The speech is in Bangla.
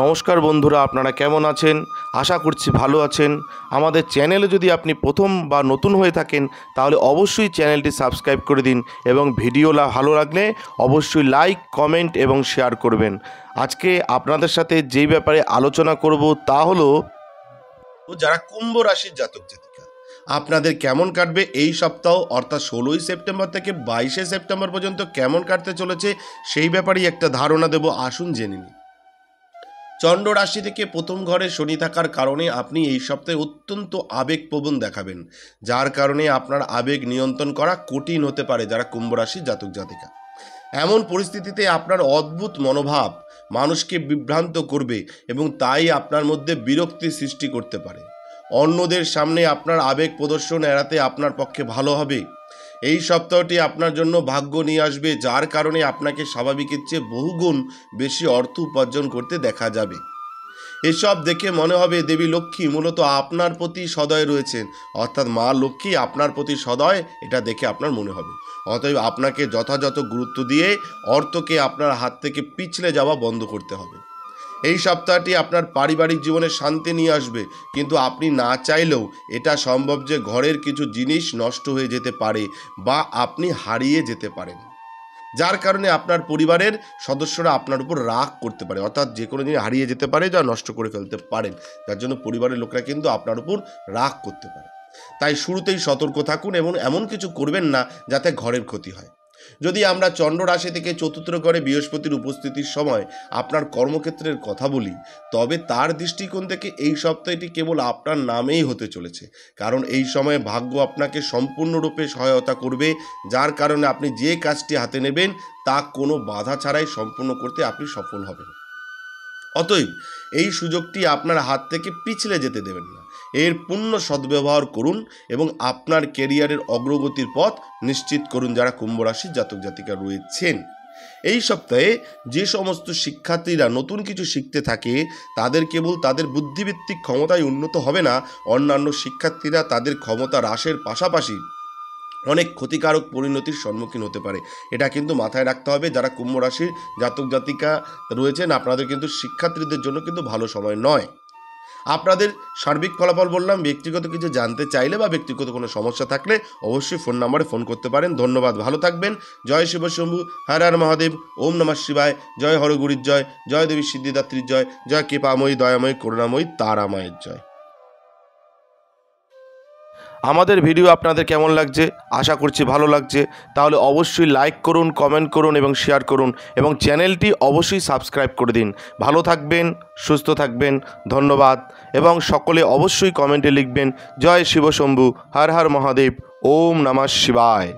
নমস্কার বন্ধুরা, আপনারা কেমন আছেন? আশা করছি ভালো আছেন। আমাদের চ্যানেলে যদি আপনি প্রথম বা নতুন হয়ে থাকেন তাহলে অবশ্যই চ্যানেলটি সাবস্ক্রাইব করে দিন এবং ভিডিও ভালো লাগলে অবশ্যই লাইক, কমেন্ট এবং শেয়ার করবেন। আজকে আপনাদের সাথে যেই ব্যাপারে আলোচনা করব তা হলো যারা কুম্ভ রাশির জাতক জাতিকা আপনাদের কেমন কাটবে এই সপ্তাহ, অর্থাৎ 16ই সেপ্টেম্বর থেকে 22শে সেপ্টেম্বর পর্যন্ত কেমন কাটতে চলেছে সেই ব্যাপারেই একটা ধারণা দেব। আসুন জেনে নিই। চন্দ্র রাশি থেকে প্রথম ঘরে শনি থাকার কারণে আপনি এই সপ্তাহে অত্যন্ত আবেগপ্রবণ দেখাবেন, যার কারণে আপনার আবেগ নিয়ন্ত্রণ করা কঠিন হতে পারে। যারা কুম্ভ রাশির জাতক জাতিকা, এমন পরিস্থিতিতে আপনার অদ্ভুত মনোভাব মানুষকে বিভ্রান্ত করবে এবং তাই আপনার মধ্যে বিরক্তি সৃষ্টি করতে পারে। অন্যদের সামনে আপনার আবেগ প্রদর্শন এড়াতে আপনার পক্ষে ভালো হবে। এই সপ্তাহটি আপনার জন্য ভাগ্য নিয়ে আসবে, যার কারণে আপনাকে স্বাভাবিকের চেয়ে বহুগুণ বেশি অর্থ উপার্জন করতে দেখা যাবে। এসব দেখে মনে হবে দেবী লক্ষ্মী মূলত আপনার প্রতি সদয় রয়েছেন, অর্থাৎ মা লক্ষ্মী আপনার প্রতি সদয়, এটা দেখে আপনার মনে হবে। অতএব আপনাকে যথাযথ গুরুত্ব দিয়ে অর্থকে আপনার হাত থেকে পিছলে যাওয়া বন্ধ করতে হবে। এই সপ্তাহটি আপনার পারিবারিক জীবনে শান্তি নিয়ে আসবে, কিন্তু আপনি না চাইলেও এটা সম্ভব যে ঘরের কিছু জিনিস নষ্ট হয়ে যেতে পারে বা আপনি হারিয়ে যেতে পারেন, যার কারণে আপনার পরিবারের সদস্যরা আপনার উপর রাগ করতে পারে, অর্থাৎ যে কোনো জিনিস হারিয়ে যেতে পারে যা নষ্ট করে ফেলতে পারেন, যার জন্য পরিবারের লোকরা কিন্তু আপনার উপর রাগ করতে পারে। তাই শুরুতেই সতর্ক থাকুন এবং এমন কিছু করবেন না যাতে ঘরের ক্ষতি হয়। যদি আমরা চন্দ্র রাশি থেকে চতুর্থ ঘরে বৃহস্পতির উপস্থিতির সময় আপনার কর্মক্ষেত্রের কথা বলি, তবে তার দৃষ্টিকোণ থেকে এই সপ্তাহটি কেবল আপনার নামেই হতে চলেছে, কারণ এই সময়ে ভাগ্য আপনাকে সম্পূর্ণরূপে সহায়তা করবে, যার কারণে আপনি যে কাজটি হাতে নেবেন তা কোনো বাধা ছাড়াই সম্পূর্ণ করতে আপনি সফল হবেন। অতএব এই সুযোগটি আপনার হাত থেকে পিছলে যেতে দেবেন না, এর পূর্ণ সদ্ব্যবহার করুন এবং আপনার ক্যারিয়ারের অগ্রগতির পথ নিশ্চিত করুন। যারা কুম্ভ রাশির জাতক জাতিকা রয়েছেন, এই সপ্তাহে যে সমস্ত শিক্ষার্থীরা নতুন কিছু শিখতে থাকে তাদের কেবল তাদের বুদ্ধিভিত্তিক ক্ষমতায় উন্নত হবে না, অন্যান্য শিক্ষার্থীরা তাদের ক্ষমতা হ্রাসের পাশাপাশি অনেক ক্ষতিকারক পরিণতির সম্মুখীন হতে পারে। এটা কিন্তু মাথায় রাখতে হবে। যারা কুম্ভ রাশির জাতক জাতিকা রয়েছেন আপনাদের কিন্তু শিক্ষার্থীদের জন্য কিন্তু ভালো সময় নয়। আপনাদের সার্বিক ফলাফল বললাম। ব্যক্তিগত কিছু জানতে চাইলে বা ব্যক্তিগত কোনো সমস্যা থাকলে অবশ্যই ফোন নম্বরে ফোন করতে পারেন। ধন্যবাদ, ভালো থাকবেন। জয় শিব শম্ভু, হর হর মহাদেব, ওম নমঃ শিবায়, জয় হরগুরির জয়, জয় দেবী সিদ্ধিদাত্রীর জয়, জয় কৃপাময়ী দয়াময়ী করুণাময়ী তারামায়ের জয়। আমাদের ভিডিও আপনাদের কেমন লাগছে? আশা করছি ভালো লাগছে। তাহলে অবশ্যই লাইক করুন, কমেন্ট করুন এবং শেয়ার করুন এবং চ্যানেলটি অবশ্যই সাবস্ক্রাইব করে দিন। ভালো থাকবেন, সুস্থ থাকবেন, ধন্যবাদ। এবং সকলে অবশ্যই কমেন্টে লিখবেন জয় শিব শম্ভু, হর হর মহাদেব, ওম নমঃ শিবায়।